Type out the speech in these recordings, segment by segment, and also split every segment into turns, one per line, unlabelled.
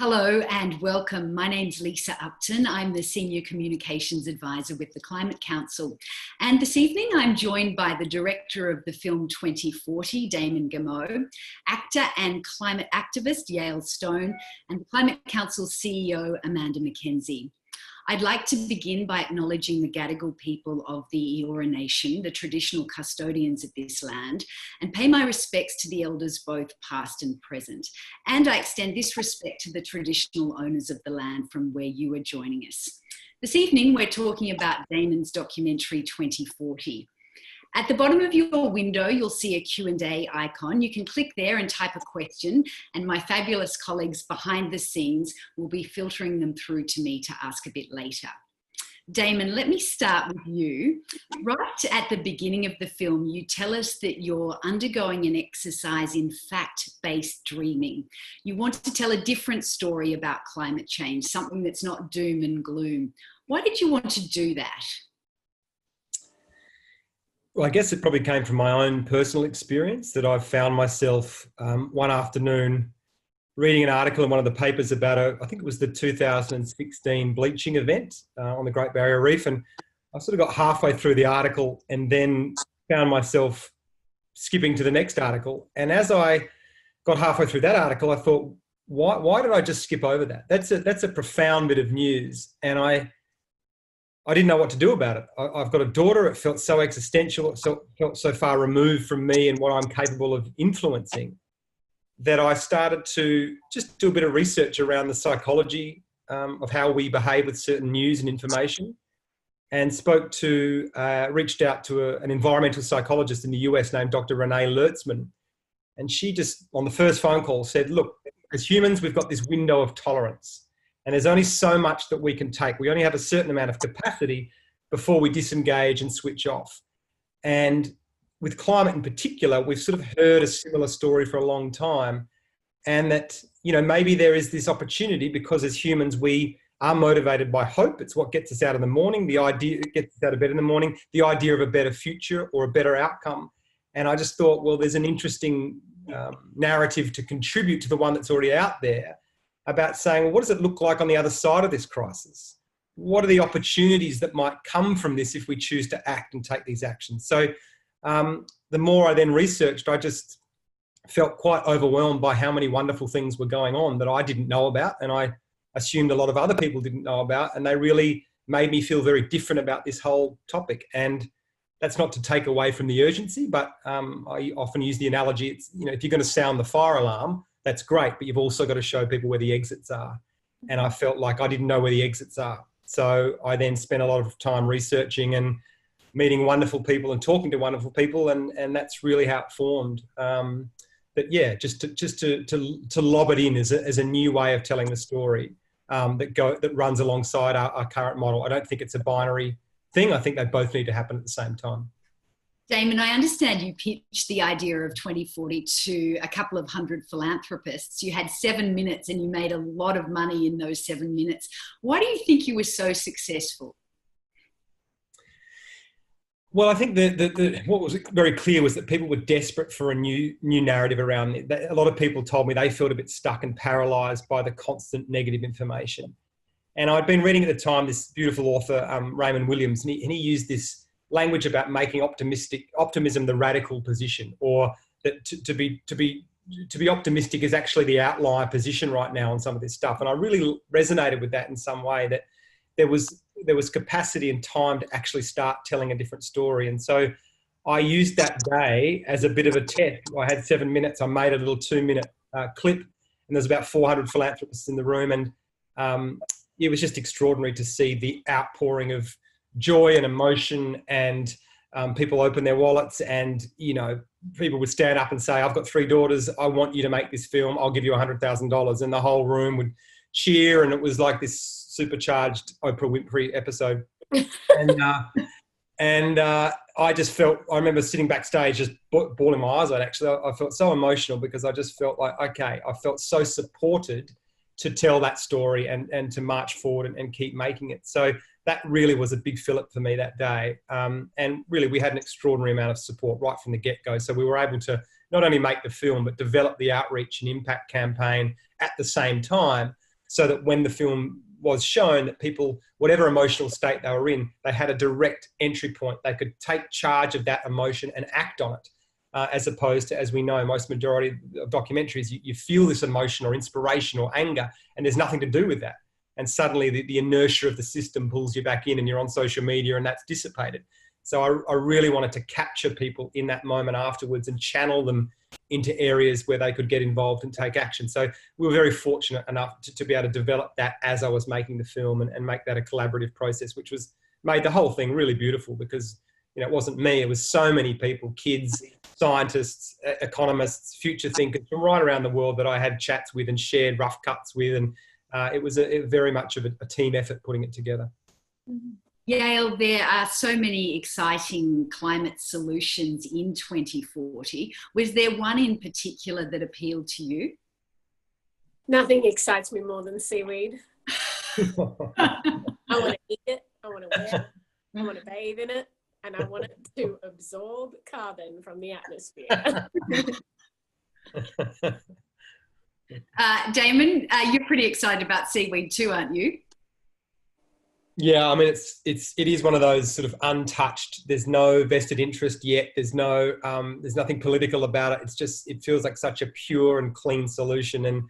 Hello and welcome. My name's Lisa Upton. I'm the Senior Communications Advisor with the Climate Council. And this evening I'm joined by the director of the film 2040, Damon Gameau, actor and climate activist Yael and the Climate Council's CEO, McKenzie. I'd like to begin by acknowledging the Gadigal people of the Eora Nation, the traditional custodians of this land, and pay my respects to the elders both past and present. And I extend this respect to the traditional owners of the land from where you are joining us. This evening, we're talking about Damon's documentary 2040. At the bottom of your window, you'll see a Q&A icon. You can click there and type a question, and my fabulous colleagues behind the scenes will be filtering them through to me to ask a bit later. Damon, let me start with you. Right at the beginning of the film, you tell us that you're undergoing an exercise in fact-based dreaming. You want to tell a different story about climate change, something that's not doom and gloom. Why did you want to do that?
Well, I guess it probably came from my own personal experience that I've found myself one afternoon reading an article in one of the papers about I think it was the 2016 bleaching event on the Great Barrier Reef. And I sort of got halfway through the article and then found myself skipping to the next article. And as I got halfway through that article, I thought, why did I just skip over that? That's a profound bit of news. And I didn't know what to do about it. I've got a daughter. It felt so existential. It felt so far removed from me and what I'm capable of influencing that I started to just do a bit of research around the psychology of how we behave with certain news and information, and reached out to an environmental psychologist in the US named Dr. Renee Lertzman. And she just, on the first phone call, said, look, as humans, we've got this window of tolerance. And there's only so much that we can take. We only have a certain amount of capacity before we disengage and switch off. And with climate in particular, we've sort of heard a similar story for a long time. And that, maybe there is this opportunity because as humans, we are motivated by hope. It's what gets us out in the morning. It gets us out of bed in the morning, the idea of a better future or a better outcome. And I just thought, well, there's an interesting narrative to contribute to the one that's already out there, about saying, well, what does it look like on the other side of this crisis? What are the opportunities that might come from this if we choose to act and take these actions? So the more I then researched, I just felt quite overwhelmed by how many wonderful things were going on that I didn't know about, and I assumed a lot of other people didn't know about, and they really made me feel very different about this whole topic. And that's not to take away from the urgency, but I often use the analogy, it's, if you're going to sound the fire alarm, that's great, but you've also got to show people where the exits are. And I felt like I didn't know where the exits are. So I then spent a lot of time researching and meeting wonderful people and talking to wonderful people. And that's really how it formed. But yeah, just to lob it in as a new way of telling the story that runs alongside our current model. I don't think it's a binary thing. I think they both need to happen at the same time.
Damon, I understand you pitched the idea of 2040 to a couple of hundred philanthropists. You had 7 minutes and you made a lot of money in those 7 minutes. Why do you think you were so successful?
Well, I think what was very clear was that people were desperate for a new narrative around it. A lot of people told me they felt a bit stuck and paralysed by the constant negative information. And I'd been reading at the time this beautiful author, Raymond Williams, and he used this language about making optimism the radical position, or that to be optimistic is actually the outlier position right now on some of this stuff. And I really resonated with that in some way, that there was capacity and time to actually start telling a different story. And so I used that day as a bit of a test. I had 7 minutes. I made a little 2-minute clip, and there's about 400 philanthropists in the room. And it was just extraordinary to see the outpouring of joy and emotion, and people open their wallets, and people would stand up and say, I've got 3 daughters, I want you to make this film, I'll give you $100,000, and the whole room would cheer, and it was like this supercharged Oprah Winfrey episode. And I just felt, I remember sitting backstage just bawling my eyes out. Actually, I felt so emotional because I just felt like, okay, I felt so supported to tell that story and to march forward and keep making it. So that really was a big fillip for me that day. And really, we had an extraordinary amount of support right from the get-go. So we were able to not only make the film, but develop the outreach and impact campaign at the same time, so that when the film was shown, that people, whatever emotional state they were in, they had a direct entry point. They could take charge of that emotion and act on it, as opposed to, as we know, most majority of documentaries, you feel this emotion or inspiration or anger, and there's nothing to do with that. And suddenly the inertia of the system pulls you back in, and you're on social media, and that's dissipated. So I really wanted to capture people in that moment afterwards and channel them into areas where they could get involved and take action. So we were very fortunate enough to be able to develop that as I was making the film, and make that a collaborative process, which made the whole thing really beautiful, because it wasn't me, it was so many people, kids, scientists, economists, future thinkers from right around the world that I had chats with and shared rough cuts with, and it was very much of a team effort putting it together.
Yael, there are so many exciting climate solutions in 2040. Was there one in particular that appealed to you?
Nothing excites me more than seaweed. I want to eat it, I want to wear it, I want to bathe in it, and I want it to absorb carbon from the atmosphere.
Damon, you're pretty excited about seaweed too, aren't you?
Yeah, I mean, it is one of those sort of untouched. There's no vested interest yet. There's nothing political about it. It feels like such a pure and clean solution, and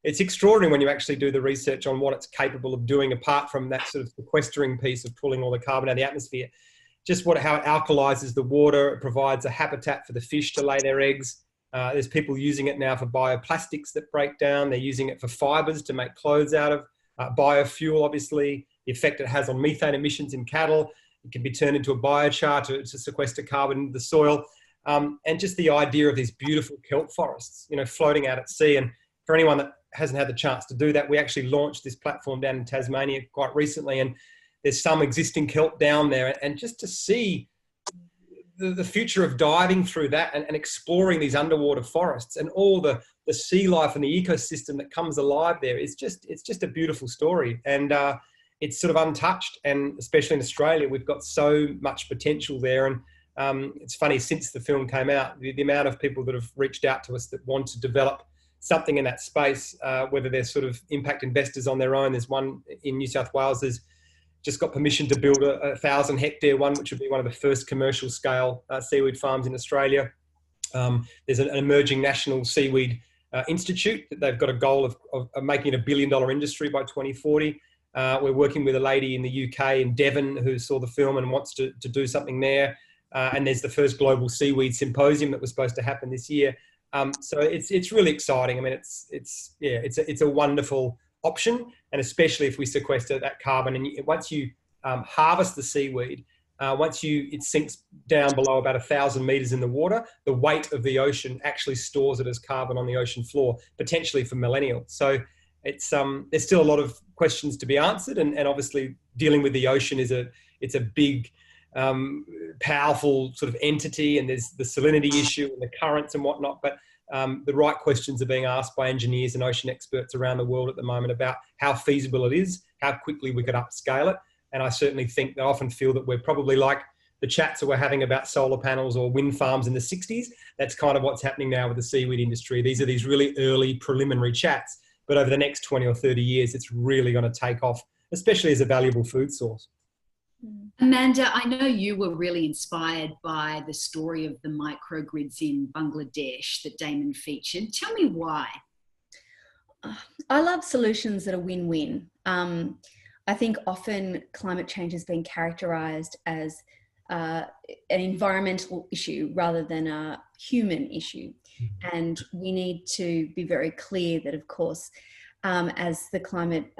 it's extraordinary when you actually do the research on what it's capable of doing, apart from that sort of sequestering piece of pulling all the carbon out of the atmosphere. Just how it alkalizes the water. It provides a habitat for the fish to lay their eggs. There's people using it now for bioplastics that break down. They're using it for fibers to make clothes out of. Biofuel, obviously. The effect it has on methane emissions in cattle. It can be turned into a biochar to sequester carbon into the soil. And just the idea of these beautiful kelp forests, floating out at sea. And for anyone that hasn't had the chance to do that, we actually launched this platform down in Tasmania quite recently. And there's some existing kelp down there. And just to see the future of diving through that and exploring these underwater forests and all the sea life and the ecosystem that comes alive there, it's just a beautiful story. And it's sort of untouched, and especially in Australia, we've got so much potential there. And it's funny, since the film came out, the amount of people that have reached out to us that want to develop something in that space, whether they're sort of impact investors on their own. There's one in New South Wales, there's just got permission to build a 1,000-hectare one, which would be one of the first commercial scale seaweed farms in Australia. There's an emerging national seaweed institute that they've got a goal of making it $1 billion industry by 2040. We're working with a lady in the UK, in Devon, who saw the film and wants to do something there. And there's the first global seaweed symposium that was supposed to happen this year. So it's really exciting. I mean, it's a wonderful option, and especially if we sequester that carbon. And once you harvest the seaweed, once it sinks down below about 1,000 meters in the water, the weight of the ocean actually stores it as carbon on the ocean floor, potentially for millennia. So there's still a lot of questions to be answered, and obviously dealing with the ocean it's a big, powerful sort of entity, and there's the salinity issue and the currents and whatnot. But the right questions are being asked by engineers and ocean experts around the world at the moment about how feasible it is, how quickly we could upscale it. And I certainly think I often feel that we're probably like the chats that we're having about solar panels or wind farms in the 60s. That's kind of what's happening now with the seaweed industry. These are these really early preliminary chats, but over the next 20 or 30 years, it's really going to take off, especially as a valuable food source.
Amanda, I know you were really inspired by the story of the microgrids in Bangladesh that Damon featured. Tell me why.
I love solutions that are win-win. I think often climate change has been characterised as an environmental issue rather than a human issue. And we need to be very clear that, of course, as the climate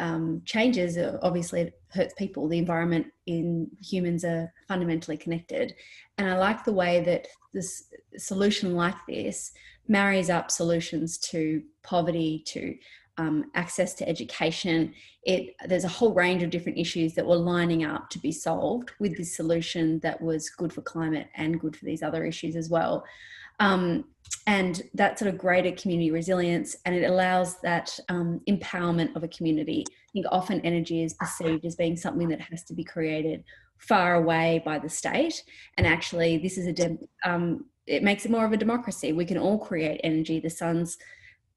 changes, obviously it hurts people. The environment in humans are fundamentally connected. And I like the way that this solution like this marries up solutions to poverty, to access to education. There's a whole range of different issues that were lining up to be solved with this solution that was good for climate and good for these other issues as well. And that sort of greater community resilience, and it allows that empowerment of a community. I think often energy is perceived as being something that has to be created far away by the state, and actually this is it makes it more of a democracy. We can all create energy. The sun's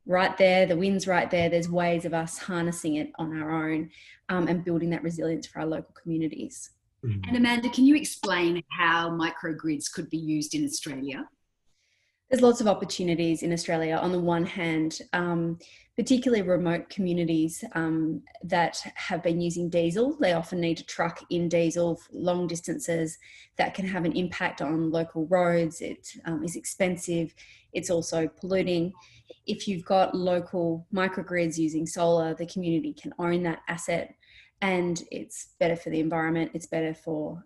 right there, the wind's right there. There's ways of us harnessing it on our own and building that resilience for our local communities.
And Amanda, can you explain how microgrids could be used in Australia?
There's lots of opportunities in Australia. On the one hand, particularly remote communities that have been using diesel, they often need to truck in diesel for long distances. That can have an impact on local roads. It is expensive. It's also polluting. If you've got local microgrids using solar, the community can own that asset, and it's better for the environment. It's better for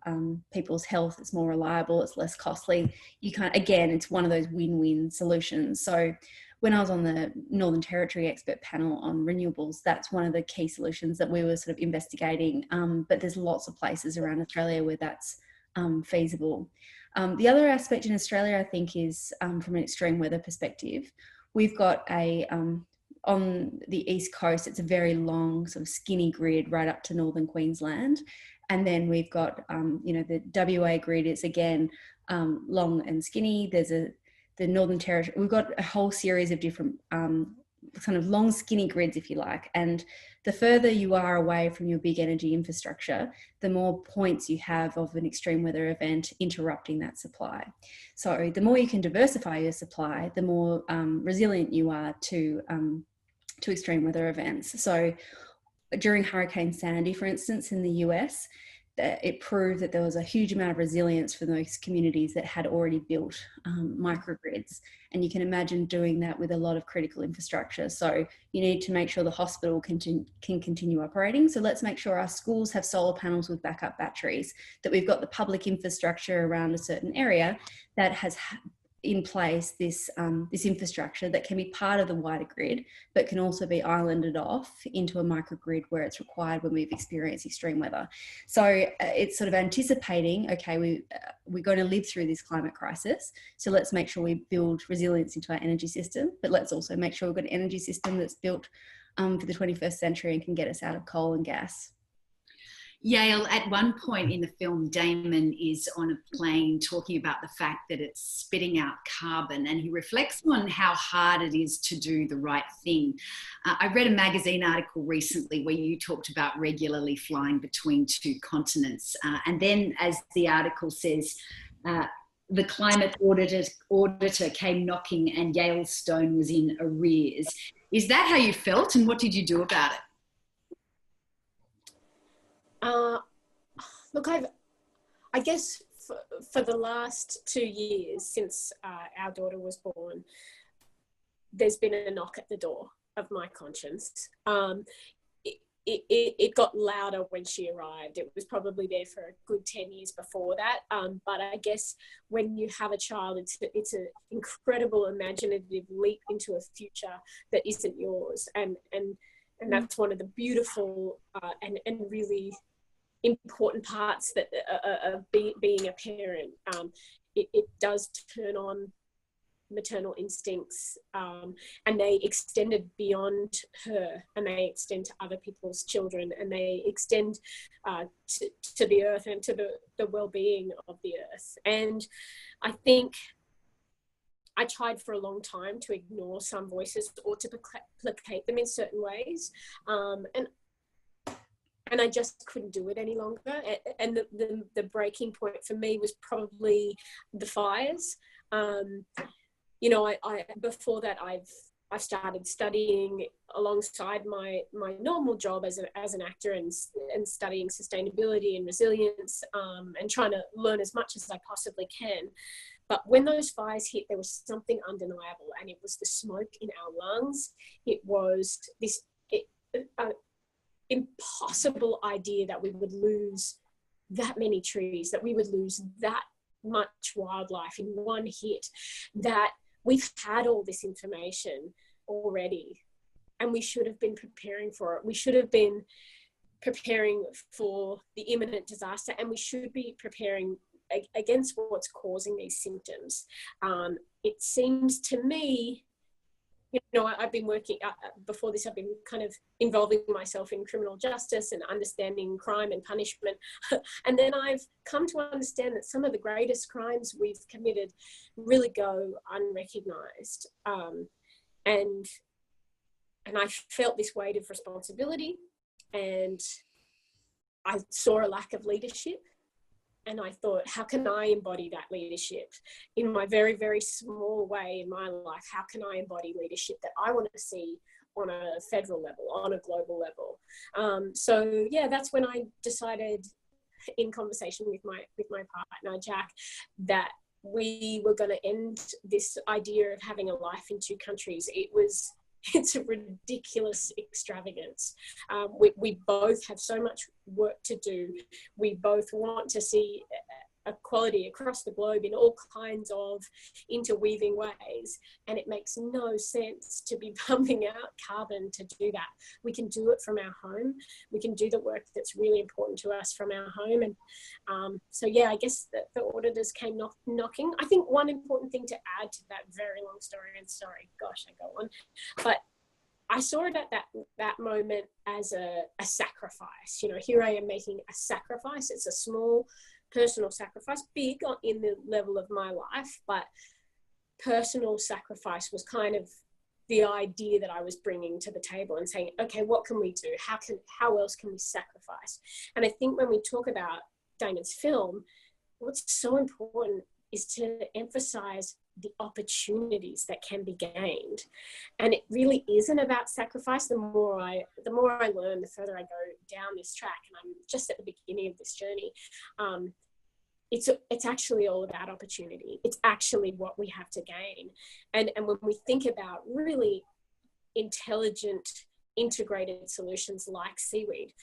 people's health. It's more reliable. It's less costly. You can't, again, it's one of those win-win solutions. So when I was on the Northern Territory expert panel on renewables, that's one of the key solutions that we were sort of investigating. But there's lots of places around Australia where that's feasible. The other aspect in Australia, I think, is from an extreme weather perspective. We've got on the east coast, it's a very long sort of skinny grid right up to northern Queensland. And then we've got, the WA grid is again long and skinny. There's the Northern Territory. We've got a whole series of different kind of long skinny grids, if you like. And the further you are away from your big energy infrastructure, the more points you have of an extreme weather event interrupting that supply. So the more you can diversify your supply, the more resilient you are to extreme weather events. So during Hurricane Sandy, for instance, in the US, it proved that there was a huge amount of resilience for those communities that had already built microgrids. And you can imagine doing that with a lot of critical infrastructure. So you need to make sure the hospital can continue operating. So let's make sure our schools have solar panels with backup batteries, that we've got the public infrastructure around a certain area that has in place this infrastructure that can be part of the wider grid, but can also be islanded off into a microgrid where it's required when we've experienced extreme weather. So it's sort of anticipating, okay, we're going to live through this climate crisis, so let's make sure we build resilience into our energy system, but let's also make sure we've got an energy system that's built for the 21st century and can get us out of coal and gas.
Yael, at one point in the film, Damon is on a plane talking about the fact that it's spitting out carbon, and he reflects on how hard it is to do the right thing. I read a magazine article recently where you talked about regularly flying between two continents. And then, as the article says, the climate auditor came knocking and Yael's stone was in arrears. Is that how you felt, and what did you do about it?
Look, I guess for the last 2 years since our daughter was born, there's been a knock at the door of my conscience. It got louder when she arrived. It was probably there for a good 10 years before that. But I guess when you have a child, it's an incredible imaginative leap into a future that isn't yours. And that's one of the beautiful and really important parts that of being a parent. It does turn on maternal instincts, and they extended beyond her, and they extend to other people's children, and they extend to the earth and to the well-being of the earth. And I think I tried for a long time to ignore some voices or to placate them in certain ways, and I just couldn't do it any longer. And the breaking point for me was probably the fires. I before that I've started studying alongside my normal job as an actor and studying sustainability and resilience, and trying to learn as much as I possibly can. But when those fires hit, there was something undeniable, and it was the smoke in our lungs. It was this impossible idea that we would lose that many trees, that we would lose that much wildlife in one hit, that we've had all this information already, and we should have been preparing for it. We should have been preparing for the imminent disaster, and we should be preparing against what's causing these symptoms. It seems to me, I've been working, before this I've been kind of involving myself in criminal justice and understanding crime and punishment. And then I've come to understand that some of the greatest crimes we've committed really go unrecognized. And I felt this weight of responsibility, and I saw a lack of leadership. And I thought, how can I embody that leadership in my very, very small way in my life? How can I embody leadership that I want to see on a federal level, on a global level? So yeah, that's when I decided, in conversation with my partner, Jack, that we were going to end this idea of having a life in 2 countries. It's a ridiculous extravagance. We both have so much work to do. We both want to see equality across the globe in all kinds of interweaving ways, and it makes no sense to be pumping out carbon to do that. We can do it from our home. We can do the work that's really important to us from our home. And so yeah, I guess the auditors came knocking. I think one important thing to add to that very long story, and sorry, gosh, I go on, but I saw it at that moment as a sacrifice. You know, here I am making a sacrifice. It's a small personal sacrifice, big in the level of my life, but personal sacrifice was kind of the idea that I was bringing to the table and saying, okay, what can we do? How else can we sacrifice? And I think when we talk about Damon's film, what's so important is to emphasize the opportunities that can be gained. And it really isn't about sacrifice. The more I learn, the further I go down this track, and I'm just at the beginning of this journey, it's actually all about opportunity. It's actually what we have to gain. And when we think about really intelligent, integrated solutions like Seaweed,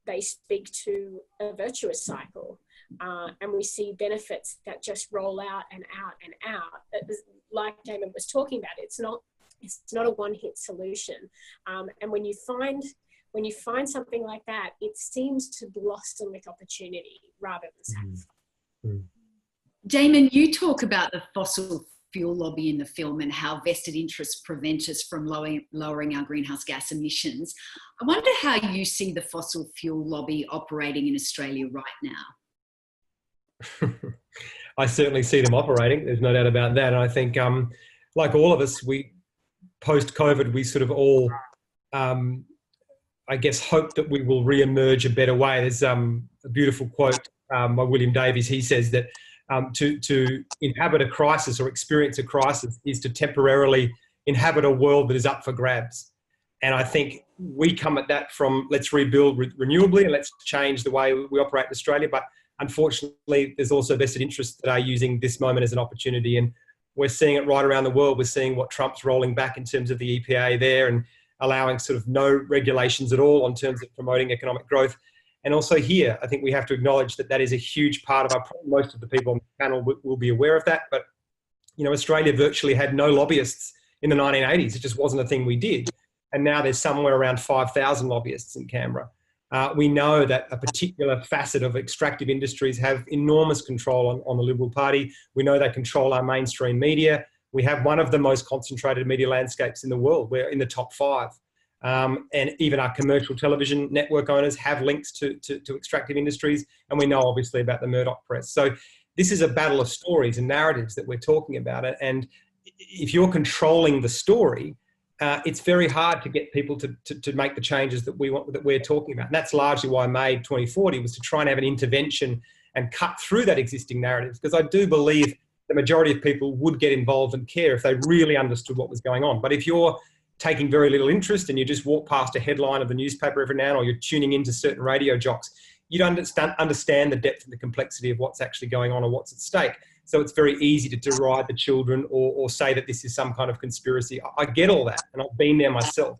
they speak to a virtuous cycle. And we see benefits that just roll out and out and out. Like Damon was talking about, it's not a one-hit solution. And when you find something like that, it seems to blossom with opportunity rather than sacrifice.
Damon, you talk about the fossil fuel lobby in the film and how vested interests prevent us from lowering our greenhouse gas emissions. I wonder how you see the fossil fuel lobby operating in Australia right now.
I certainly see them operating. There's no doubt about that. And I think, like all of us, post-COVID, we sort of all, I guess, hope that we will re-emerge a better way. There's a beautiful quote by William Davies. He says that to inhabit a crisis or experience a crisis is to temporarily inhabit a world that is up for grabs. And I think we come at that from let's rebuild renewably and let's change the way we operate in Australia. But unfortunately, there's also vested interests that are using this moment as an opportunity. And we're seeing it right around the world. We're seeing what Trump's rolling back in terms of the EPA there and allowing sort of no regulations at all in terms of promoting economic growth. And also here, I think we have to acknowledge that that is a huge part of our problem. Most of the people on the panel will be aware of that. But, you know, Australia virtually had no lobbyists in the 1980s. It just wasn't a thing we did. And now there's somewhere around 5,000 lobbyists in Canberra. We know that a particular facet of extractive industries have enormous control on the Liberal Party. We know they control our mainstream media. We have one of the most concentrated media landscapes in the world. We're in the top 5. And even our commercial television network owners have links to extractive industries. And we know obviously about the Murdoch press. So this is a battle of stories and narratives that we're talking about. And if you're controlling the story, it's very hard to get people to make the changes that we're talking about. And that's largely why I made 2040 was to try and have an intervention and cut through that existing narrative. Because I do believe the majority of people would get involved and care if they really understood what was going on. But if you're taking very little interest and you just walk past a headline of the newspaper every now and then, or you're tuning into certain radio jocks, you don't understand the depth and the complexity of what's actually going on or what's at stake. So it's very easy to deride the children or say that this is some kind of conspiracy. I get all that, and I've been there myself.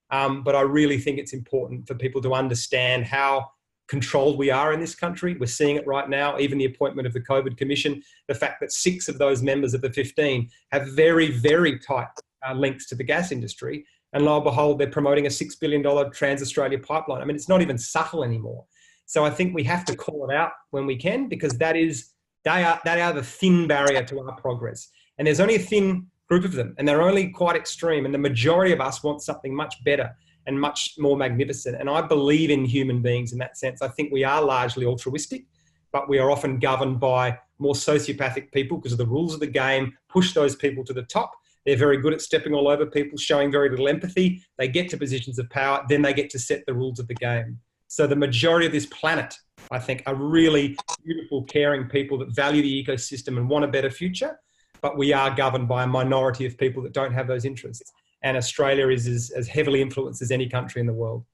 But I really think it's important for people to understand how controlled we are in this country. We're seeing it right now, even the appointment of the COVID Commission, the fact that 6 of those members of the 15 have very, very tight links to the gas industry. And lo and behold, they're promoting a $6 billion Trans-Australia pipeline. I mean, it's not even subtle anymore. So I think we have to call it out when we can, because they are the thin barrier to our progress. And there's only a thin group of them, and they're only quite extreme. And the majority of us want something much better and much more magnificent. And I believe in human beings in that sense. I think we are largely altruistic, but we are often governed by more sociopathic people because of the rules of the game, push those people to the top. They're very good at stepping all over people, showing very little empathy. They get to positions of power, then they get to set the rules of the game. So the majority of this planet, I think, are really beautiful, caring people that value the ecosystem and want a better future. But we are governed by a minority of people that don't have those interests. And Australia is as heavily influenced as any country in the world.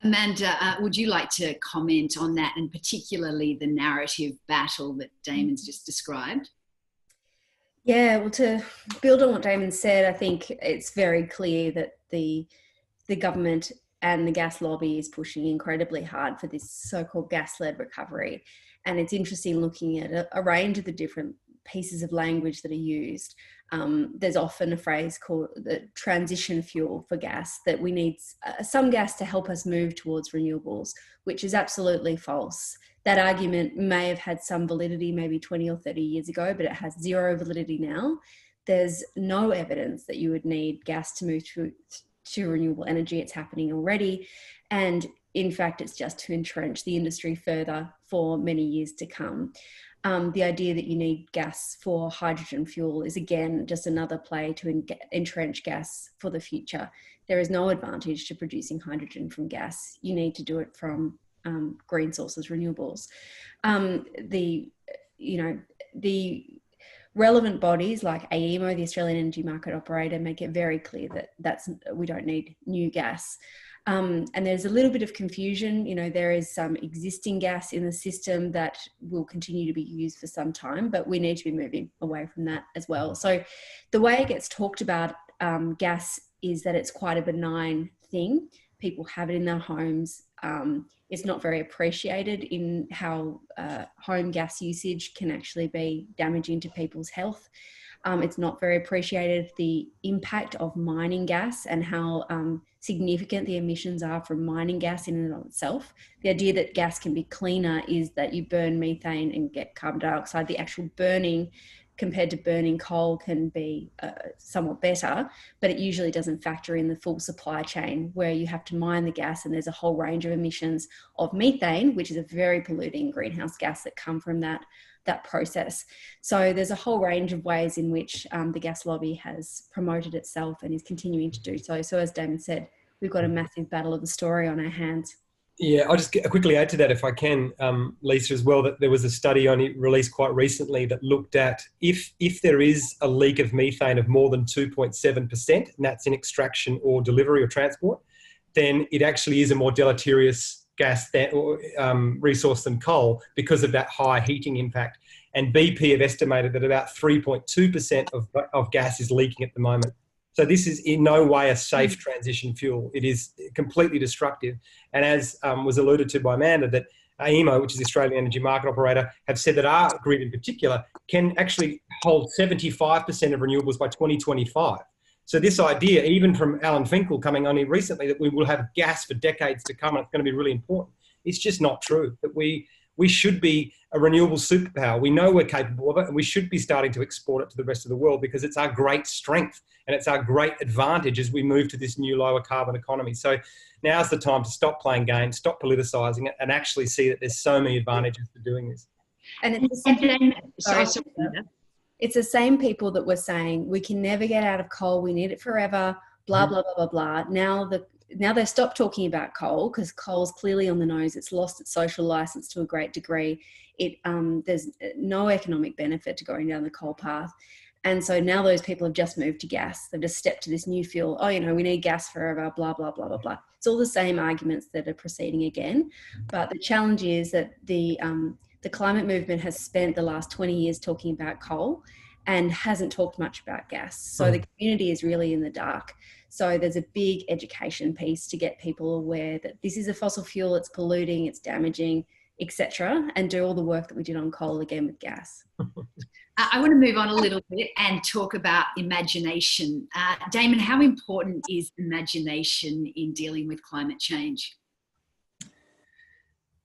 Amanda, would you like to comment on that, and particularly the narrative battle that Damon's just described?
Yeah, well, to build on what Damon said, I think it's very clear that the government and the gas lobby is pushing incredibly hard for this so-called gas-led recovery. And it's interesting looking at a range of the different pieces of language that are used. There's often a phrase called the transition fuel for gas, that we need some gas to help us move towards renewables, which is absolutely false. That argument may have had some validity maybe 20 or 30 years ago, but it has zero validity now. There's no evidence that you would need gas to move to renewable energy. It's happening already. And in fact, it's just to entrench the industry further for many years to come. The idea that you need gas for hydrogen fuel is, again, just another play to entrench gas for the future. There is no advantage to producing hydrogen from gas. You need to do it from green sources, renewables. The relevant bodies like AEMO, the Australian Energy Market Operator, make it very clear that we don't need new gas. And there's a little bit of confusion. There is some existing gas in the system that will continue to be used for some time, but we need to be moving away from that as well. So the way it gets talked about gas is that it's quite a benign thing. People have it in their homes. It's not very appreciated in how home gas usage can actually be damaging to people's health. It's not very appreciated, the impact of mining gas and how significant the emissions are from mining gas in and of itself. The idea that gas can be cleaner is that you burn methane and get carbon dioxide. The actual burning compared to burning coal can be somewhat better, but it usually doesn't factor in the full supply chain where you have to mine the gas, and there's a whole range of emissions of methane, which is a very polluting greenhouse gas that come from that process. So there's a whole range of ways in which the gas lobby has promoted itself and is continuing to do so. So as Damon said, we've got a massive battle of the story on our hands.
Yeah, I'll just quickly add to that if I can, Lisa, as well, that there was a study only released quite recently that looked at if there is a leak of methane of more than 2.7%, and that's in extraction or delivery or transport, then it actually is a more deleterious gas resource than coal because of that high heating impact. And BP have estimated that about 3.2% of gas is leaking at the moment. So this is in no way a safe transition fuel. It is completely destructive. And as was alluded to by Amanda, that AEMO, which is the Australian Energy Market Operator, have said that our grid in particular can actually hold 75% of renewables by 2025. So this idea, even from Alan Finkel coming on here recently, that we will have gas for decades to come and it's going to be really important, it's just not true. That we should be a renewable superpower. We know we're capable of it, and we should be starting to export it to the rest of the world because it's our great strength and it's our great advantage as we move to this new lower carbon economy. So now's the time to stop playing games, stop politicizing it, and actually see that there's so many advantages to doing this.
And it's the same people that were saying we can never get out of coal, we need it forever, blah, blah, blah, blah, blah. Now they've stopped talking about coal because coal's clearly on the nose. It's lost its social license to a great degree. There's no economic benefit to going down the coal path. And so now those people have just moved to gas. They've just stepped to this new fuel. Oh, we need gas forever, blah, blah, blah, blah, blah. It's all the same arguments that are proceeding again. But the challenge is that the climate movement has spent the last 20 years talking about coal and hasn't talked much about gas. So the community is really in the dark. So there's a big education piece to get people aware that this is a fossil fuel, it's polluting, it's damaging, etc., and do all the work that we did on coal again with gas.
I want to move on a little bit and talk about imagination. Damon, how important is imagination in dealing with climate change?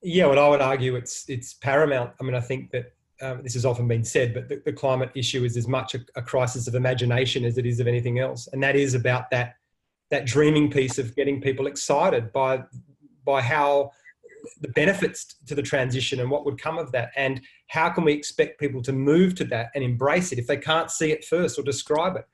Yeah, well, I would argue it's paramount. I mean, I think that this has often been said, but the climate issue is as much a crisis of imagination as it is of anything else. And that is about that dreaming piece of getting people excited by how the benefits to the transition and what would come of that. And how can we expect people to move to that and embrace it if they can't see it first or describe it?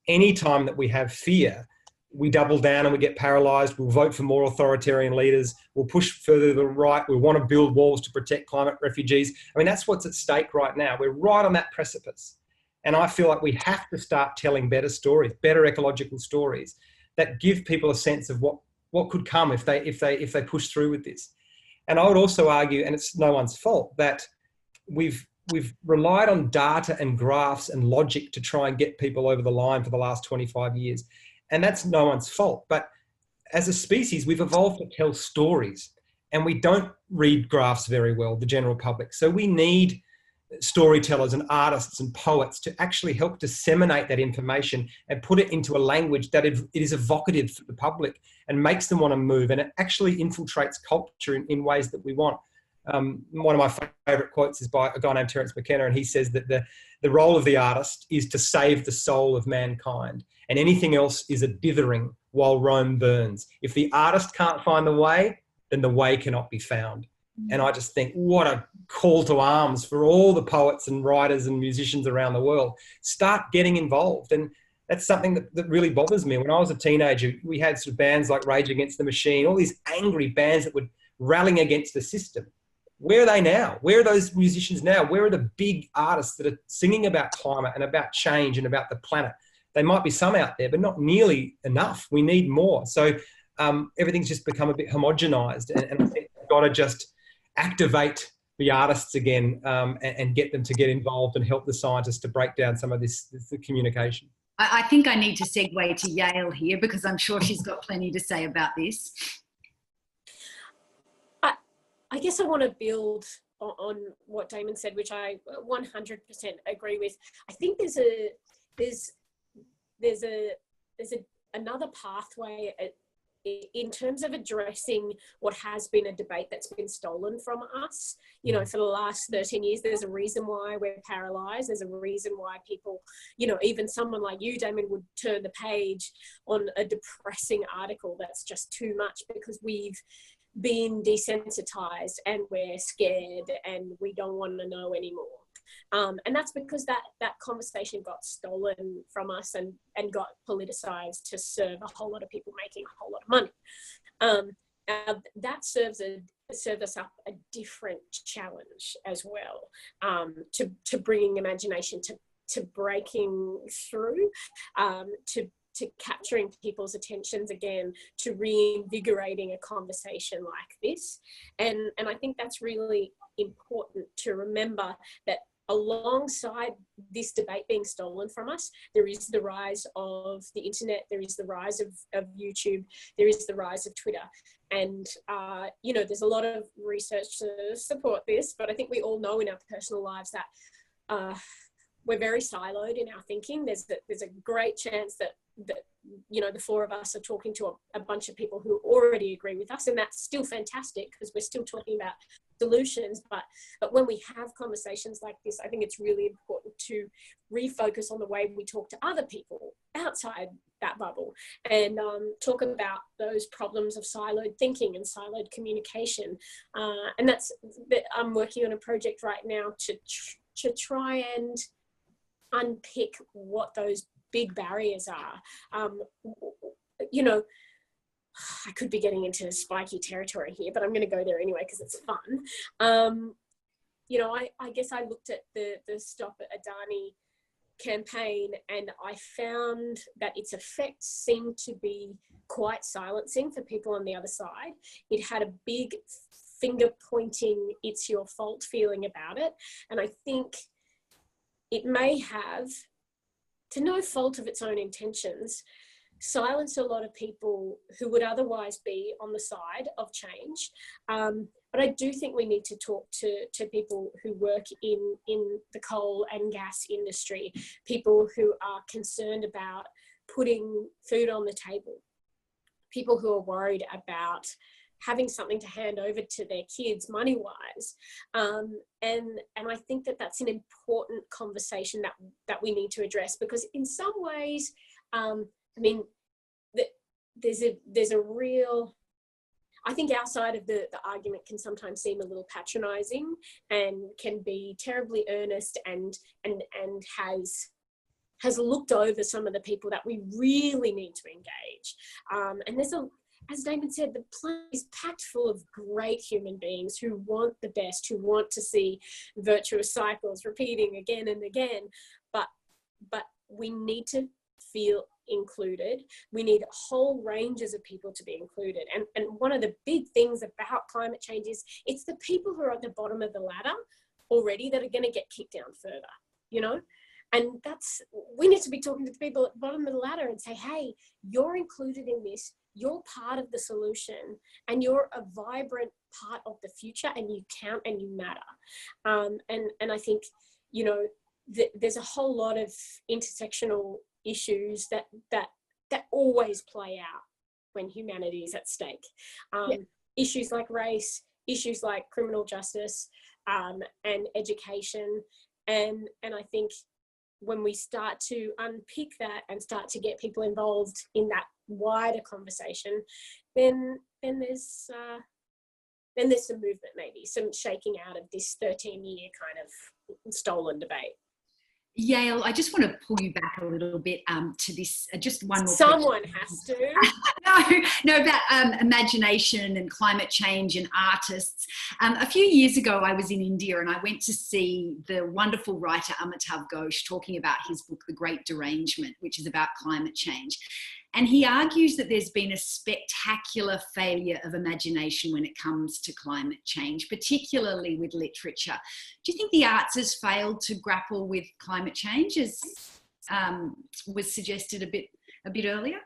any time that we have fear, we double down and we get paralysed. We'll vote for more authoritarian leaders. We'll push further to the right. We want to build walls to protect climate refugees. I mean, that's what's at stake right now. We're right on that precipice. And I feel like we have to start telling better stories, better ecological stories that give people a sense of what could come if they push through with this. And I would also argue, and it's no one's fault, that we've relied on data and graphs and logic to try and get people over the line for the last 25 years. And that's no one's fault. But as a species, we've evolved to tell stories, and we don't read graphs very well, the general public. So we need storytellers and artists and poets to actually help disseminate that information and put it into a language that it is evocative for the public and makes them want to move, and it actually infiltrates culture in ways that we want. One of my favourite quotes is by a guy named Terence McKenna, and he says that the role of the artist is to save the soul of mankind, and anything else is a dithering while Rome burns. If the artist can't find the way, then the way cannot be found. And I just think, what a call to arms for all the poets and writers and musicians around the world. Start getting involved. And that's something that really bothers me. When I was a teenager, we had sort of bands like Rage Against the Machine, all these angry bands that were rallying against the system. Where are they now? Where are those musicians now? Where are the big artists that are singing about climate and about change and about the planet? There might be some out there, but not nearly enough. We need more. So everything's just become a bit homogenized, and I think we've got to just activate the artists again and get them to get involved and help the scientists to break down some of this communication.
I think I need to segue to Yael here, because I'm sure she's got plenty to say about this.
I guess I want to build on what Damon said, which I 100% agree with. I think there's another pathway in terms of addressing what has been a debate that's been stolen from us. You know, for the last 13 years, there's a reason why we're paralysed. There's a reason why people, you know, even someone like you, Damon, would turn the page on a depressing article that's just too much, because we've been desensitized and we're scared and we don't want to know anymore. And that's because that conversation got stolen from us and got politicized to serve a whole lot of people making a whole lot of money. That served us up a different challenge as well, to bringing imagination, to breaking through, to capturing people's attentions again, to reinvigorating a conversation like this. And I think that's really important to remember, that alongside this debate being stolen from us, there is the rise of the internet, there is the rise of YouTube, there is the rise of Twitter. And, you know, there's a lot of research to support this, but I think we all know in our personal lives that we're very siloed in our thinking. There's a great chance that you know, the four of us are talking to a bunch of people who already agree with us, and that's still fantastic because we're still talking about solutions. But when we have conversations like this, I think it's really important to refocus on the way we talk to other people outside that bubble, and talk about those problems of siloed thinking and siloed communication. And that I'm working on a project right now to try and unpick what those big barriers are. You know, I could be getting into spiky territory here, but I'm going to go there anyway because it's fun. You know, I guess I looked at the Stop Adani campaign, and I found that its effects seemed to be quite silencing for people on the other side. It had a big finger pointing, it's your fault feeling about it. And I think it may have, to no fault of its own intentions, silence a lot of people who would otherwise be on the side of change. But I do think we need to talk to people who work in the coal and gas industry, people who are concerned about putting food on the table, people who are worried about having something to hand over to their kids money-wise. And I think that that's an important conversation that we need to address, because in some ways, I mean, there's a real, I think our side of the argument can sometimes seem a little patronizing and can be terribly earnest and has looked over some of the people that we really need to engage. And there's as Damon said, the planet is packed full of great human beings who want the best, who want to see virtuous cycles repeating again and again. But we need to feel included. We need whole ranges of people to be included. And one of the big things about climate change is it's the people who are at the bottom of the ladder already that are going to get kicked down further, And we need to be talking to the people at the bottom of the ladder and say, hey, you're included in this. You're part of the solution, and you're a vibrant part of the future, and you count and you matter. And I think, there's a whole lot of intersectional issues that always play out when humanity is at stake. Issues like race, issues like criminal justice, and education. And I think when we start to unpick that and start to get people involved in that wider conversation, then there's some movement, maybe some shaking out of this 13-year kind of stolen debate.
Yael, I just want to pull you back a little bit to this, just one more
Someone
question.
has to.
No, about imagination and climate change and artists. A few years ago, I was in India and I went to see the wonderful writer Amitav Ghosh talking about his book, The Great Derangement, which is about climate change. And he argues that there's been a spectacular failure of imagination when it comes to climate change, particularly with literature. Do you think the arts has failed to grapple with climate change, as was suggested a bit earlier?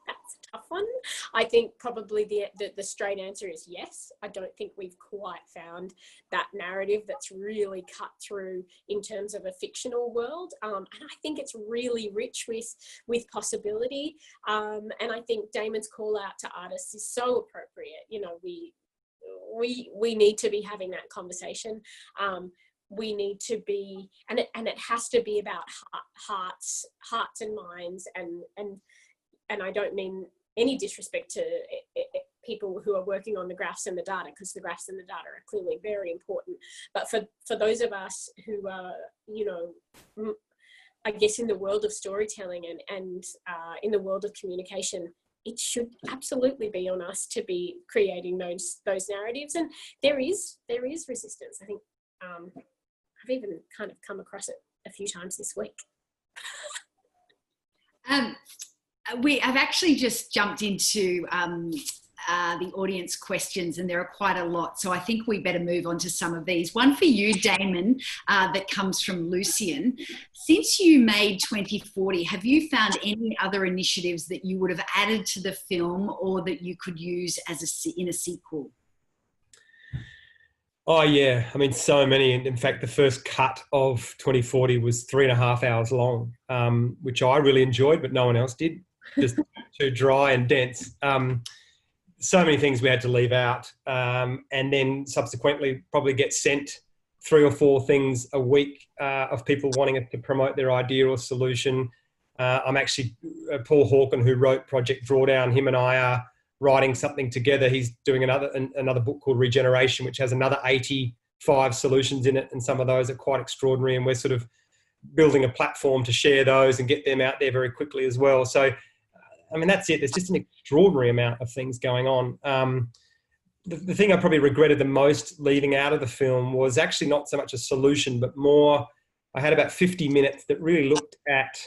That's a tough one. I think probably the straight answer is yes. I don't think we've quite found that narrative that's really cut through in terms of a fictional world. And I think it's really rich with possibility. And I think Damon's call out to artists is so appropriate. We need to be having that conversation. We need to be, and it has to be about hearts and minds, and I don't mean any disrespect to people who are working on the graphs and the data, because the graphs and the data are clearly very important. But for those of us who are, I guess in the world of storytelling and in the world of communication, it should absolutely be on us to be creating those narratives. And there is resistance. I think I've even kind of come across it a few times this week.
I've actually just jumped into the audience questions, and there are quite a lot. So I think we better move on to some of these. One for you, Damon, that comes from Lucian. Since you made 2040, have you found any other initiatives that you would have added to the film or that you could use in a sequel?
Oh, yeah. I mean, so many. In fact, the first cut of 2040 was 3.5 hours long, which I really enjoyed, but no one else did. Just too dry and dense. So many things we had to leave out. And then subsequently probably get sent 3 or 4 things a week of people wanting to promote their idea or solution. I'm actually, Paul Hawken, who wrote Project Drawdown, him and I are writing something together. He's doing another book called Regeneration, which has another 85 solutions in it, and some of those are quite extraordinary, and we're sort of building a platform to share those and get them out there very quickly as well. So, I mean, that's it. There's just an extraordinary amount of things going on. The thing I probably regretted the most leaving out of the film was actually not so much a solution, but more, I had about 50 minutes that really looked at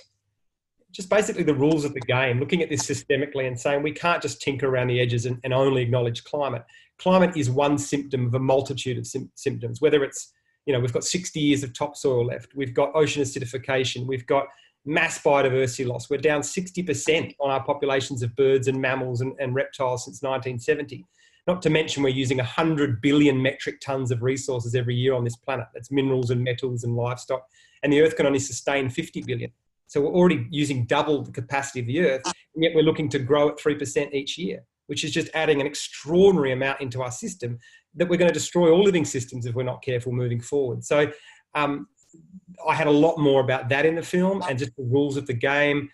just basically the rules of the game, looking at this systemically and saying we can't just tinker around the edges and only acknowledge climate. Climate is one symptom of a multitude of symptoms, whether it's, we've got 60 years of topsoil left, we've got ocean acidification, we've got mass biodiversity loss. We're down 60% on our populations of birds and mammals and reptiles since 1970. Not to mention we're using 100 billion metric tons of resources every year on this planet. That's minerals and metals and livestock. And the Earth can only sustain 50 billion. So we're already using double the capacity of the Earth, and yet we're looking to grow at 3% each year, which is just adding an extraordinary amount into our system that we're going to destroy all living systems if we're not careful moving forward. So I had a lot more about that in the film, and just the rules of the game,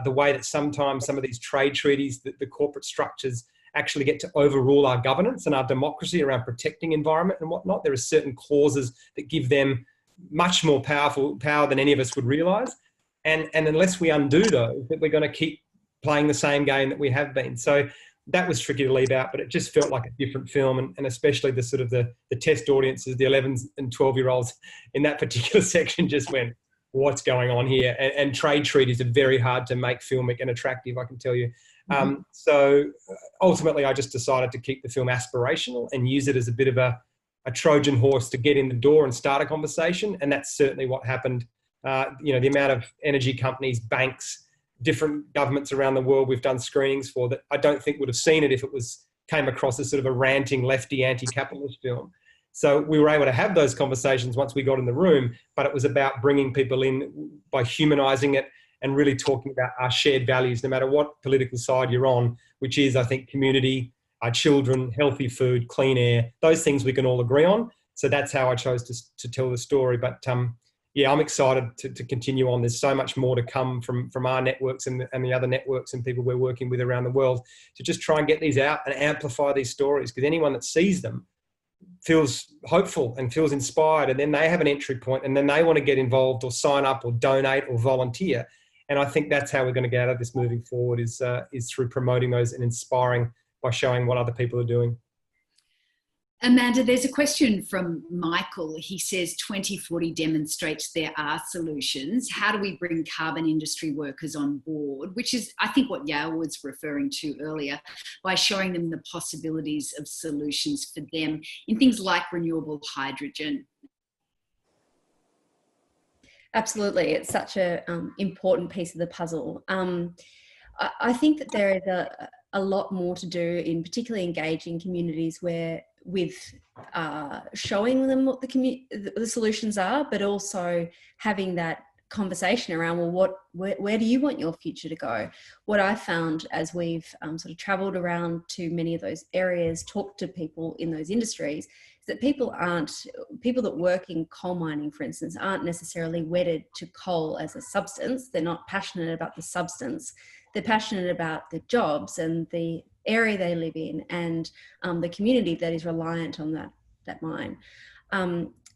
the way that sometimes some of these trade treaties, the corporate structures actually get to overrule our governance and our democracy around protecting environment and whatnot. There are certain clauses that give them much more power than any of us would realise. And unless we undo those, that we're going to keep playing the same game that we have been. So that was tricky to leave out, but it just felt like a different film, and especially the sort of the test audiences, the 11 and 12-year-olds in that particular section just went, what's going on here? And trade treaties are very hard to make filmic and attractive, I can tell you. So ultimately, I just decided to keep the film aspirational and use it as a bit of a Trojan horse to get in the door and start a conversation. And that's certainly what happened. You know, the amount of energy companies, banks, different governments around the world we've done screenings for that I don't think would have seen it if it came across as sort of a ranting lefty anti-capitalist film. So we were able to have those conversations once we got in the room, but it was about bringing people in by humanizing it and really talking about our shared values, no matter what political side you're on, which is, I think, community, our children, healthy food, clean air, those things we can all agree on. So that's how I chose to tell the story. But yeah, I'm excited to continue on. There's so much more to come from our networks and the other networks and people we're working with around the world to just try and get these out and amplify these stories, because anyone that sees them feels hopeful and feels inspired, and then they have an entry point and then they want to get involved or sign up or donate or volunteer. And I think that's how we're going to get out of this moving forward is through promoting those and inspiring by showing what other people are doing.
Amanda, there's a question from Michael. He says 2040 demonstrates there are solutions. How do we bring carbon industry workers on board? Which is, I think, what Yael was referring to earlier, by showing them the possibilities of solutions for them in things like renewable hydrogen.
Absolutely. It's such an important piece of the puzzle. I think that there is a lot more to do in particularly engaging communities with showing them what the solutions are, but also having that conversation around, well, where do you want your future to go? What I found as we've sort of travelled around to many of those areas, talked to people in those industries, is that people that work in coal mining, for instance, aren't necessarily wedded to coal as a substance. They're not passionate about the substance. They're passionate about the jobs and the area they live in and the community that is reliant on that mine.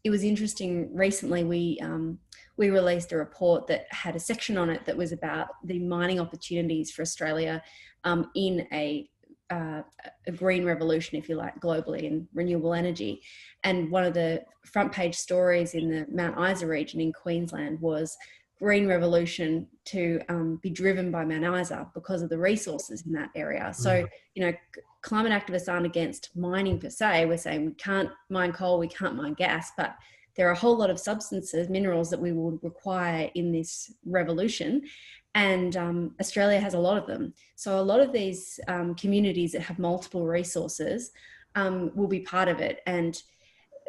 It was interesting, recently we released a report that had a section on it that was about the mining opportunities for Australia in a green revolution, if you like, globally in renewable energy. And one of the front page stories in the Mount Isa region in Queensland was green revolution to be driven by Mount Isa because of the resources in that area. So, you know, climate activists aren't against mining per se. We're saying we can't mine coal, we can't mine gas, but there are a whole lot of substances, minerals that we will require in this revolution. And Australia has a lot of them. So a lot of these communities that have multiple resources will be part of it. And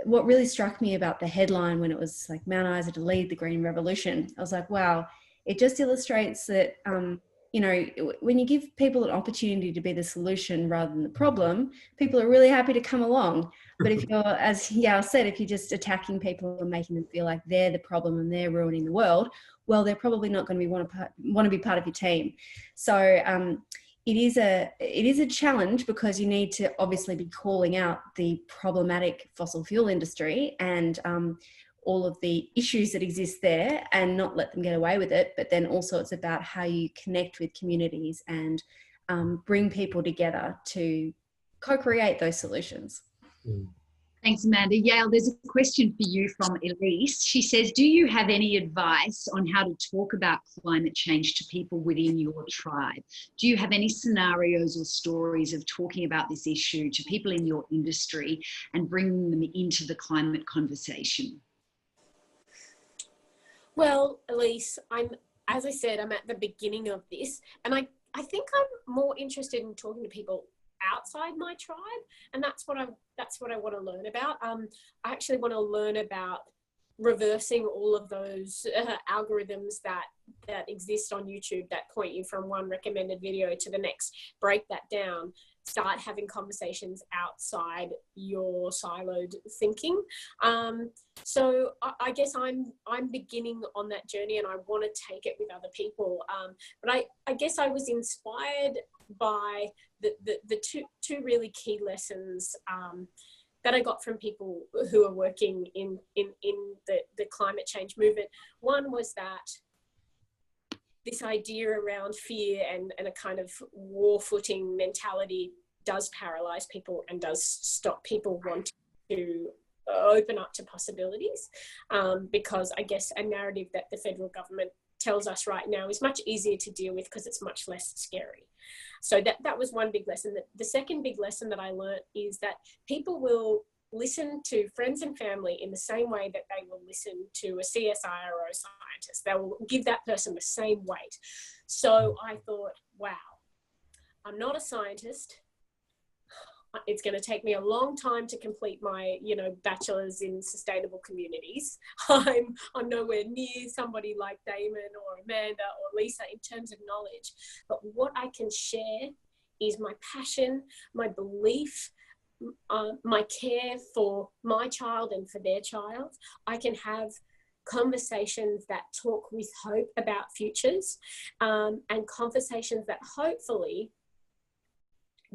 what really struck me about the headline when it was like Mount Isa to lead the green revolution, I was like, wow, it just illustrates that, you know, when you give people an opportunity to be the solution rather than the problem, people are really happy to come along. But if you're, as Yael said, if you're just attacking people and making them feel like they're the problem and they're ruining the world, well, they're probably not going to want to be part of your team. So it is a challenge, because you need to obviously be calling out the problematic fossil fuel industry and all of the issues that exist there and not let them get away with it. But then also it's about how you connect with communities and bring people together to co-create those solutions.
Thanks, Amanda. Yael, there's a question for you from Elise. She says, do you have any advice on how to talk about climate change to people within your tribe? Do you have any scenarios or stories of talking about this issue to people in your industry and bringing them into the climate conversation?
Well, Elise, as I said, I'm at the beginning of this, and I think I'm more interested in talking to people outside my tribe, and that's what I want to learn about. I actually want to learn about reversing all of those algorithms that exist on YouTube that point you from one recommended video to the next. Break that down. Start having conversations outside your siloed thinking. So I guess I'm beginning on that journey, and I want to take it with other people. But I guess I was inspired by the two really key lessons that I got from people who are working in the climate change movement. One was that this idea around fear and a kind of war footing mentality does paralyze people and does stop people wanting to open up to possibilities, because I guess a narrative that the federal government tells us right now is much easier to deal with because it's much less scary. So that was one big lesson. The second big lesson that I learned is that people will listen to friends and family in the same way that they will listen to a CSI or a scientist. They will give that person the same weight. So I thought, wow, I'm not a scientist. It's going to take me a long time to complete my, bachelor's in sustainable communities. I'm nowhere near somebody like Damon or Amanda or Lisa in terms of knowledge. But what I can share is my passion, my belief, my care for my child and for their child. I can have conversations that talk with hope about futures, and conversations that hopefully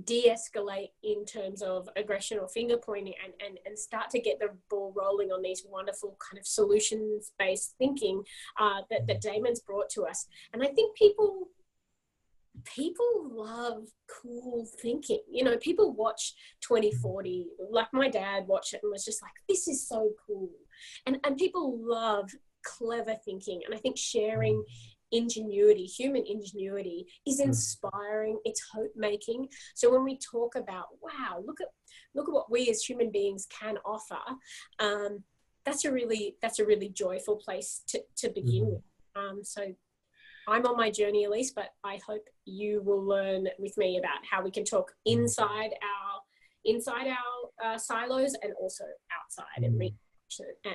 de-escalate in terms of aggression or finger pointing, and start to get the ball rolling on these wonderful kind of solutions-based thinking that Damon's brought to us. And I think people love cool thinking. People watch 2040, like my dad watched it and was just like, this is so cool. And people love clever thinking. And I think sharing ingenuity, human ingenuity, is inspiring, it's hope making. So when we talk about, wow, look at what we as human beings can offer, that's a really joyful place to begin with. So I'm on my journey, Elise, but I hope you will learn with me about how we can talk inside our silos and also outside, and reach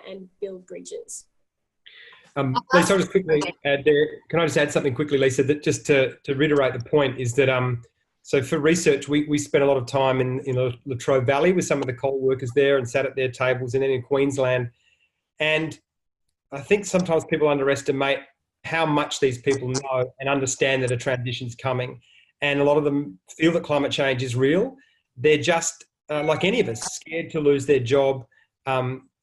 and build bridges.
Lisa, I'll just quickly add there. Can I just add something quickly, Lisa? That just to reiterate the point is that so for research, we spent a lot of time in Latrobe Valley with some of the coal workers there and sat at their tables, and then in Queensland. And I think sometimes people underestimate how much these people know and understand that a transition's coming. And a lot of them feel that climate change is real. They're just, like any of us, scared to lose their job.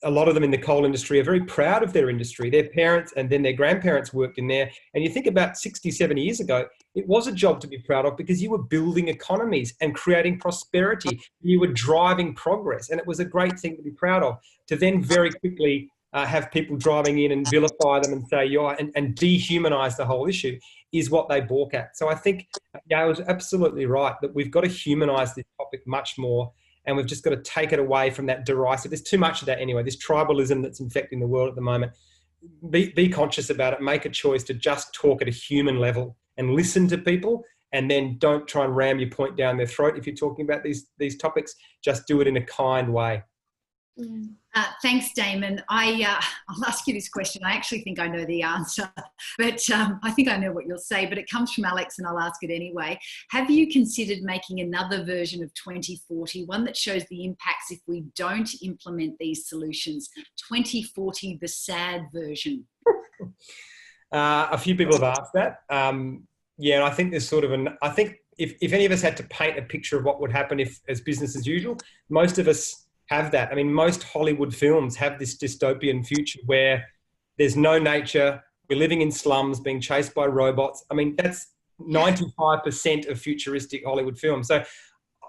A lot of them in the coal industry are very proud of their industry. Their parents and then their grandparents worked in there. And you think about 60, 70 years ago, it was a job to be proud of because you were building economies and creating prosperity. You were driving progress. And it was a great thing to be proud of. To then very quickly have people driving in and vilify them and say, and dehumanize the whole issue is what they balk at. So I think Yael was absolutely right that we've got to humanize this topic much more. And we've just got to take it away from that derisive. There's too much of that anyway, this tribalism that's infecting the world at the moment. Be conscious about it. Make a choice to just talk at a human level and listen to people, and then don't try and ram your point down their throat if you're talking about these topics. Just do it in a kind way.
Thanks, Damon. I'll ask you this question. I actually think I know the answer, but I think I know what you'll say, but it comes from Alex and I'll ask it anyway. Have you considered making another version of 2040, one that shows the impacts if we don't implement these solutions? 2040, the sad version.
A few people have asked that. Yeah, and I think there's sort of I think if any of us had to paint a picture of what would happen if as business as usual, most of us have that. I mean, most Hollywood films have this dystopian future where there's no nature, we're living in slums, being chased by robots. I mean, that's 95% of futuristic Hollywood films. So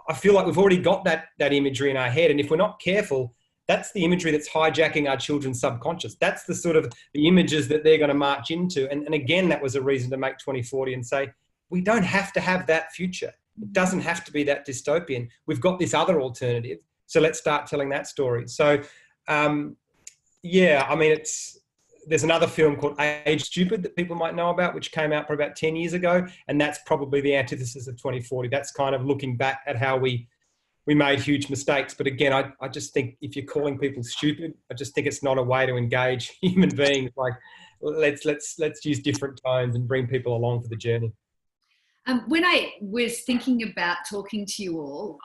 I feel like we've already got that imagery in our head. And if we're not careful, that's the imagery that's hijacking our children's subconscious. That's the sort of the images that they're going to march into. And again, that was a reason to make 2040 and say, we don't have to have that future. It doesn't have to be that dystopian. We've got this other alternative. So let's start telling that story. So, yeah, I mean, there's another film called Age Stupid that people might know about, which came out for about 10 years ago. And that's probably the antithesis of 2040. That's kind of looking back at how we made huge mistakes. But again, I just think if you're calling people stupid, I just think it's not a way to engage human beings. Like, let's use different tones and bring people along for the journey.
When I was thinking about talking to you all,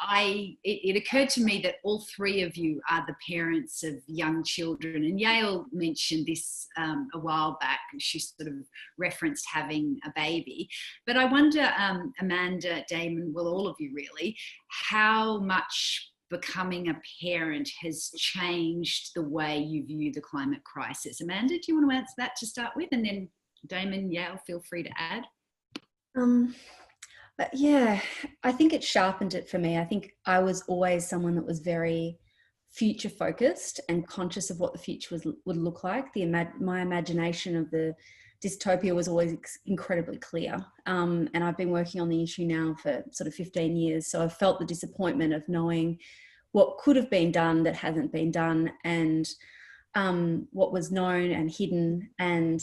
it occurred to me that all three of you are the parents of young children. And Yael mentioned this a while back. She sort of referenced having a baby. But I wonder, Amanda, Damon, well, all of you really, how much becoming a parent has changed the way you view the climate crisis? Amanda, do you want to answer that to start with? And then Damon, Yael, feel free to add.
Yeah, I think it sharpened it for me. I think I was always someone that was very future focused and conscious of what the future would look like. My imagination of the dystopia was always incredibly clear. And I've been working on the issue now for sort of 15 years. So I've felt the disappointment of knowing what could have been done that hasn't been done, and what was known and hidden. And,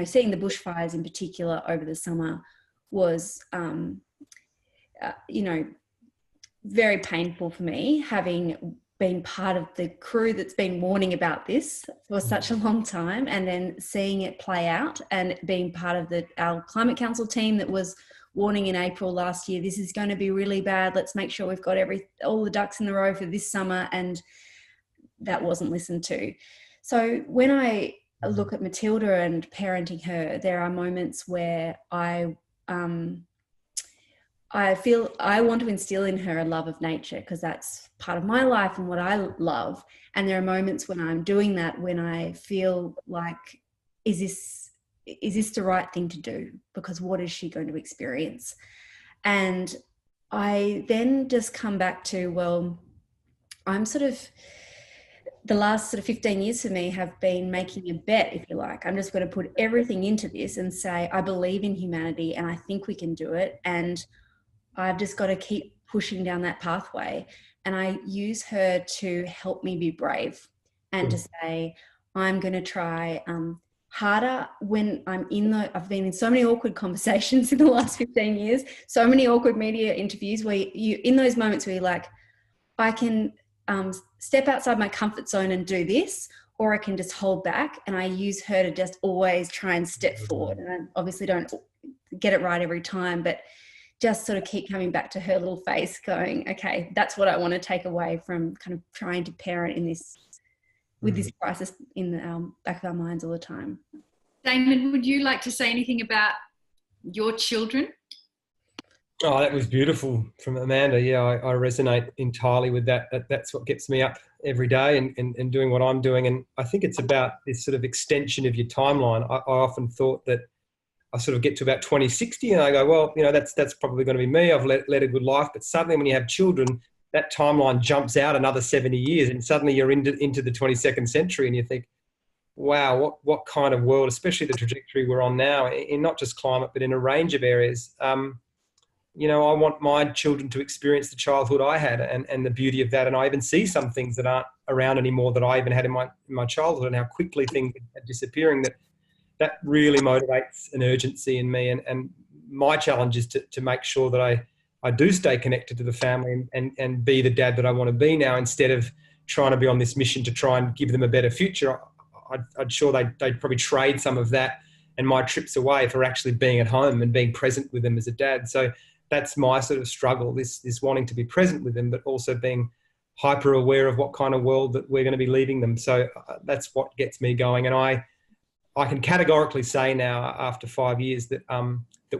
seeing the bushfires in particular over the summer was, very painful for me, having been part of the crew that's been warning about this for such a long time, and then seeing it play out, and being part of our Climate Council team that was warning in April last year, this is going to be really bad. Let's make sure we've got all the ducks in the row for this summer. And that wasn't listened to. So when I look at Matilda and parenting her, there are moments where I feel I want to instill in her a love of nature, because that's part of my life and what I love. And there are moments when I'm doing that, when I feel like, is this the right thing to do? Because what is she going to experience? And I then just come back to, well, I'm the last 15 years for me have been making a bet, if you like. I'm just going to put everything into this and say, I believe in humanity and I think we can do it. And I've just got to keep pushing down that pathway. And I use her to help me be brave and to say, I'm going to try harder when I've been in so many awkward conversations in the last 15 years, so many awkward media interviews where in those moments where you're like, I can step outside my comfort zone and do this, or I can just hold back. And I use her to just always try and step forward. And I obviously don't get it right every time, but just sort of keep coming back to her little face going, okay, that's what I want to take away from kind of trying to parent in this, with this crisis in the back of our minds all the time.
Damon, would you like to say anything about your children?
Oh, that was beautiful from Amanda. Yeah, I resonate entirely with that. That's what gets me up every day and doing what I'm doing. And I think it's about this sort of extension of your timeline. I often thought that I sort of get to about 2060 and I go, well, that's probably going to be me. I've led a good life. But suddenly when you have children, that timeline jumps out another 70 years and suddenly you're into the 22nd century and you think, wow, what kind of world, especially the trajectory we're on now in not just climate, but in a range of areas. I want my children to experience the childhood I had and the beauty of that. And I even see some things that aren't around anymore that I even had in my childhood, and how quickly things are disappearing. That really motivates an urgency in me. And my challenge is to make sure that I do stay connected to the family and be the dad that I want to be now, instead of trying to be on this mission to try and give them a better future. I'd sure they'd probably trade some of that and my trips away for actually being at home and being present with them as a dad. So that's my sort of struggle, this wanting to be present with them, but also being hyper aware of what kind of world that we're going to be leaving them. So that's what gets me going. And I can categorically say now, after 5 years, that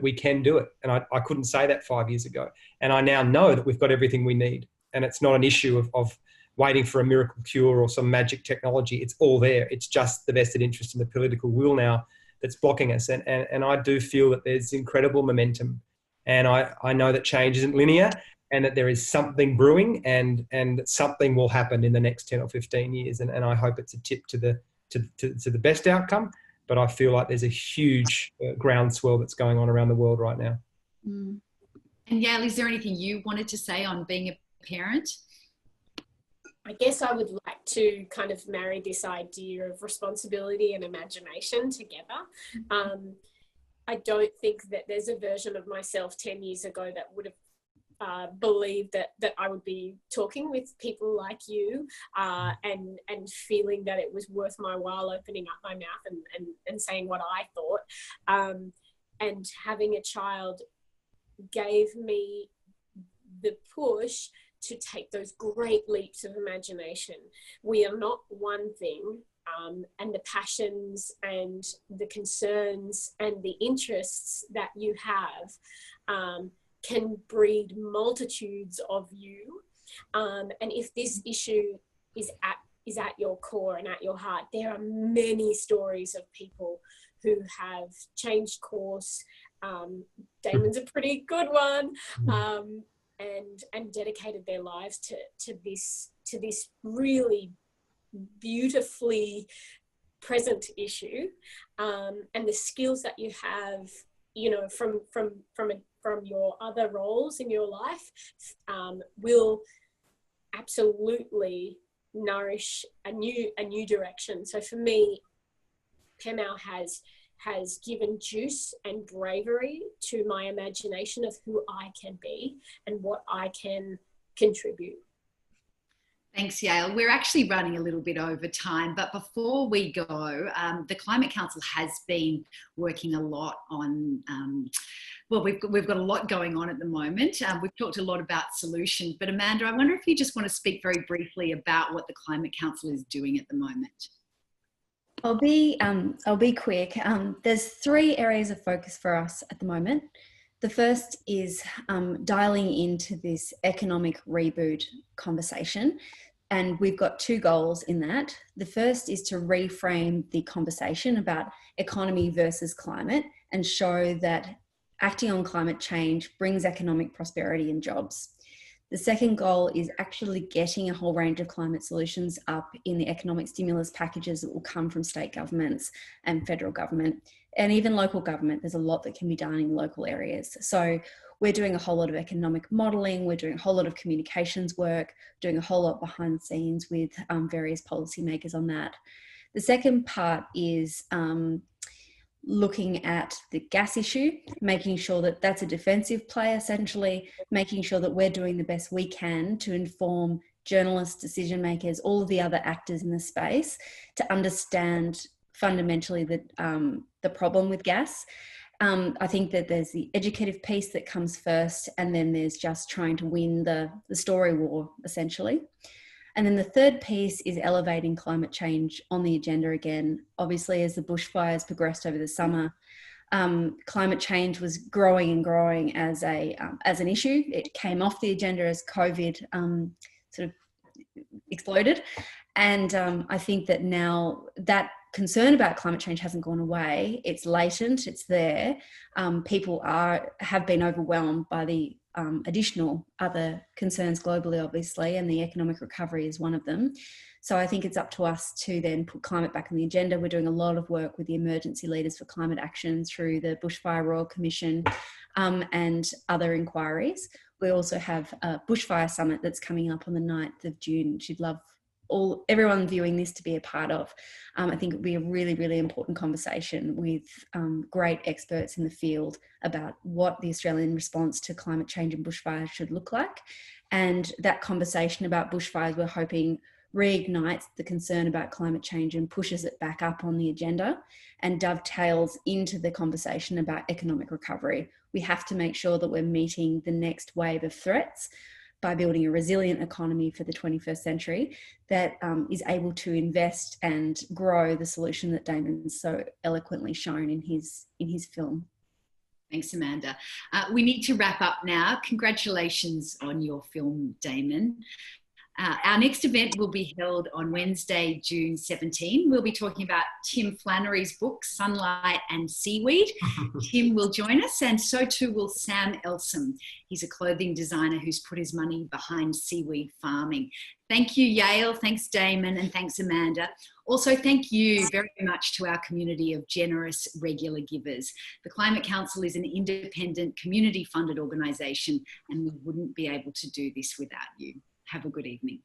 we can do it. And I couldn't say that 5 years ago. And I now know that we've got everything we need. And it's not an issue of waiting for a miracle cure or some magic technology. It's all there. It's just the vested interest in the political will now that's blocking us. And I do feel that there's incredible momentum. And I know that change isn't linear and that there is something brewing and that something will happen in the next 10 or 15 years. And I hope it's a tip to the best outcome. But I feel like there's a huge groundswell that's going on around the world right now.
And Yael, is there anything you wanted to say on being a parent?
I guess I would like to kind of marry this idea of responsibility and imagination together. I don't think that there's a version of myself 10 years ago that would have believed that I would be talking with people like you and feeling that it was worth my while opening up my mouth and saying what I thought. And having a child gave me the push to take those great leaps of imagination. We are not one thing. And the passions and the concerns and the interests that you have can breed multitudes of you. And if this issue is at your core and at your heart, there are many stories of people who have changed course. Damon's a pretty good one, and dedicated their lives to this really beautifully present issue, and the skills that you have, you know, from your other roles in your life, will absolutely nourish a new direction. So for me, Gameau has given juice and bravery to my imagination of who I can be and what I can contribute.
Thanks, Yael. We're actually running a little bit over time, but before we go, the Climate Council has been working a lot on, well, we've got a lot going on at the moment. We've talked a lot about solutions, but Amanda, I wonder if you just want to speak very briefly about what the Climate Council is doing at the moment.
I'll be quick. There's 3 areas of focus for us at the moment. The first is dialing into this economic reboot conversation, and we've got 2 goals in that. The first is to reframe the conversation about economy versus climate and show that acting on climate change brings economic prosperity and jobs. The second goal is actually getting a whole range of climate solutions up in the economic stimulus packages that will come from state governments and federal government and even local government. There's a lot that can be done in local areas. So we're doing a whole lot of economic modelling, we're doing a whole lot of communications work, doing a whole lot behind the scenes with various policymakers on that. The second part is looking at the gas issue, making sure that that's a defensive play, essentially, making sure that we're doing the best we can to inform journalists, decision makers, all of the other actors in the space to understand fundamentally the problem with gas. I think that there's the educative piece that comes first, and then there's just trying to win the story war, essentially. And then the third piece is elevating climate change on the agenda again. Obviously, as the bushfires progressed over the summer, climate change was growing and growing as an issue. It came off the agenda as COVID sort of exploded. And I think that now that concern about climate change hasn't gone away. It's latent, it's there. People have been overwhelmed by the additional other concerns globally, obviously, and the economic recovery is one of them. So I think it's up to us to then put climate back on the agenda. We're doing a lot of work with the emergency leaders for climate action through the Bushfire Royal Commission and other inquiries. We also have a Bushfire Summit that's coming up on the 9th of June, which you'd love everyone viewing this to be a part of. I think it would be a really, really important conversation with great experts in the field about what the Australian response to climate change and bushfires should look like. And that conversation about bushfires, we're hoping, reignites the concern about climate change and pushes it back up on the agenda and dovetails into the conversation about economic recovery. We have to make sure that we're meeting the next wave of threats by building a resilient economy for the 21st century that is able to invest and grow the solution that Damon's so eloquently shown in his film.
Thanks, Amanda. We need to wrap up now. Congratulations on your film, Damon. Our next event will be held on Wednesday, June 17. We'll be talking about Tim Flannery's book, Sunlight and Seaweed. Tim will join us, and so too will Sam Elsom. He's a clothing designer who's put his money behind seaweed farming. Thank you, Yael. Thanks, Damon. And thanks, Amanda. Also, thank you very much to our community of generous, regular givers. The Climate Council is an independent, community-funded organisation, and we wouldn't be able to do this without you. Have a good evening.